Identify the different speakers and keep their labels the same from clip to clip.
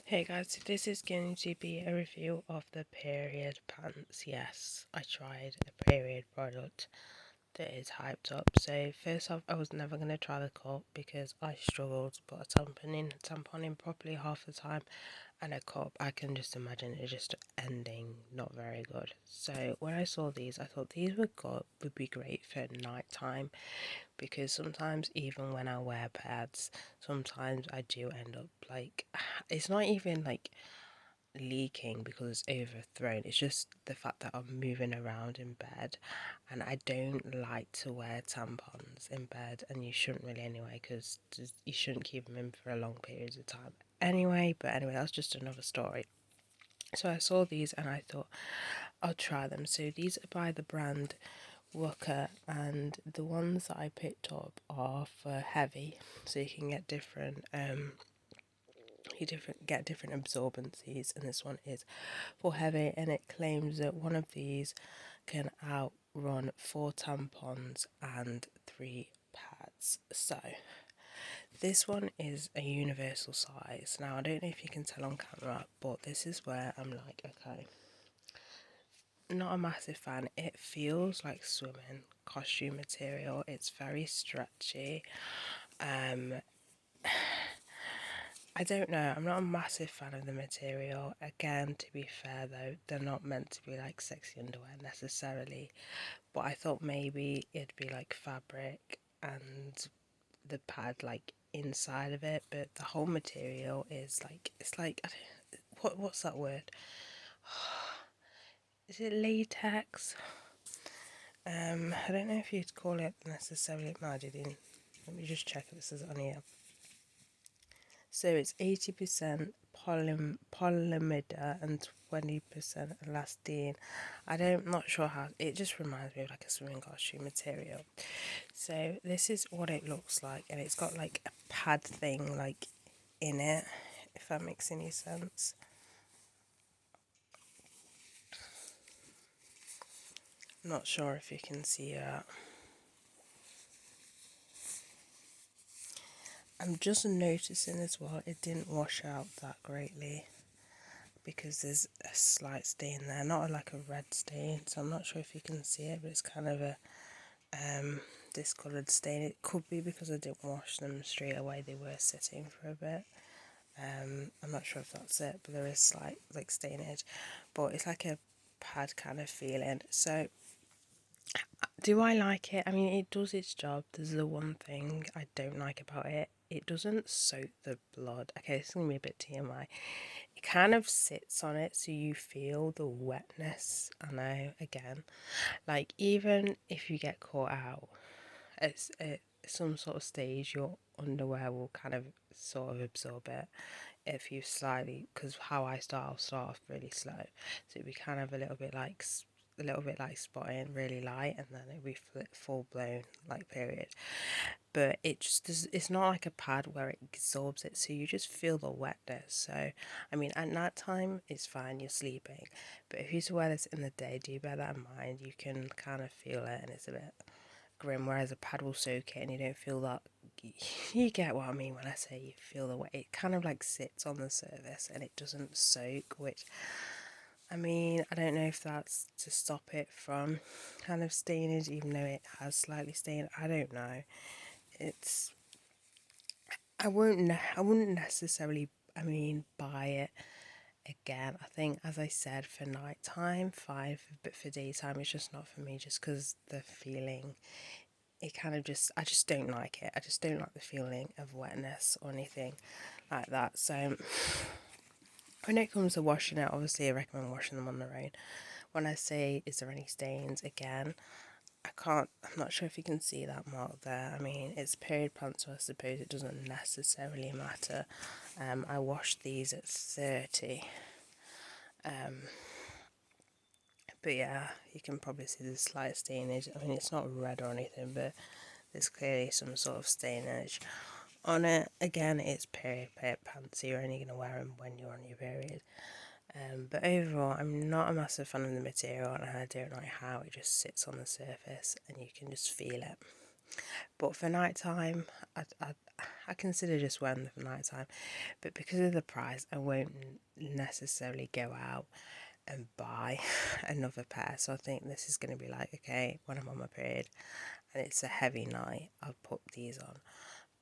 Speaker 1: Hey guys, so this is going to be a review of the period pants. Yes, I tried a period product that is hyped up. So first off, I was never going to try the cup because I struggled to put a tampon in properly half the time, and a cup, I can just imagine it just ending not very good. So when I saw these, I thought these would be great for nighttime, because sometimes even when I wear pads, sometimes I do end up like, it's not even like leaking because it's overthrown. It's just the fact that I'm moving around in bed, and I don't like to wear tampons in bed, and you shouldn't really anyway, because you shouldn't keep them in for a long periods of time. Anyway, that's just another story. So I saw these and I thought I'll try them. So these are by the brand wuka, and the ones that I picked up are for heavy, so you can get different absorbencies, and this one is for heavy, and it claims that one of these can outrun 4 tampons and 3 pads. So this one is a universal size. Now I don't know if you can tell on camera, but this is where I'm like, okay, not a massive fan. It feels like swimming costume material. It's very stretchy. Um, I don't know. I'm not a massive fan of the material. Again, to be fair though, they're not meant to be like sexy underwear necessarily. But I thought maybe it'd be like fabric and the pad like inside of it. But the whole material is like, it's like, what's that word? Is it latex? I don't know if you'd call it necessarily margarine. Let me just check if this is on here. So it's 80% polyamide and 20% elastine. Not sure how, it just reminds me of like a swimming costume material. So this is what it looks like, and it's got like a pad thing like in it, if that makes any sense. Not sure if you can see that. I'm just noticing as well, it didn't wash out that greatly, because there's a slight stain there, not like a red stain, so I'm not sure if you can see it, but it's kind of a discoloured stain. It could be because I didn't wash them straight away, they were sitting for a bit. I'm not sure if that's it, but there is slight like stainage, but it's like a pad kind of feeling. So do I like it? I mean, it does its job. There's the one thing I don't like about it. It doesn't soak the blood. Okay, it's gonna be a bit TMI. It kind of sits on it, so you feel the wetness. I know, again, like even if you get caught out, at some sort of stage, your underwear will kind of sort of absorb it if you slightly, because how I'll start off really slow, so it'd be kind of a little bit like spotting really light, and then it'd be full blown like period. But it just does, it's not like a pad where it absorbs it, so you just feel the wetness. So I mean, at night time it's fine, you're sleeping, but if you used to wear this in the day, do bear that in mind. You can kind of feel it, and it's a bit grim, whereas a pad will soak it and you don't feel that. You get what I mean when I say you feel the way it kind of like sits on the surface and it doesn't soak, which, I mean, I don't know if that's to stop it from kind of stainage, even though it has slightly stained. I don't know. It's, I wouldn't necessarily, I mean, buy it again. I think, as I said, for nighttime, fine, but for daytime, it's just not for me, just because the feeling, it kind of just, I just don't like it. I just don't like the feeling of wetness or anything like that. So when it comes to washing it, obviously I recommend washing them on their own. When I say, is there any stains, again, I'm not sure if you can see that mark there. I mean, it's period pants, so I suppose it doesn't necessarily matter. I washed these at 30. But yeah, you can probably see the slight stainage. I mean, it's not red or anything, but there's clearly some sort of stainage on it. Again, it's period pants, so you're only going to wear them when you're on your period. But overall, I'm not a massive fan of the material, and I don't like how it just sits on the surface and you can just feel it. But for night time, I consider just wearing them for night time. But because of the price, I won't necessarily go out and buy another pair. So I think this is going to be like, okay, when I'm on my period and it's a heavy night, I'll put these on.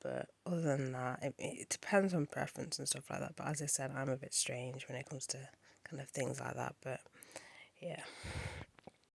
Speaker 1: But other than that, it depends on preference and stuff like that. But as I said, I'm a bit strange when it comes to kind of things like that. But yeah.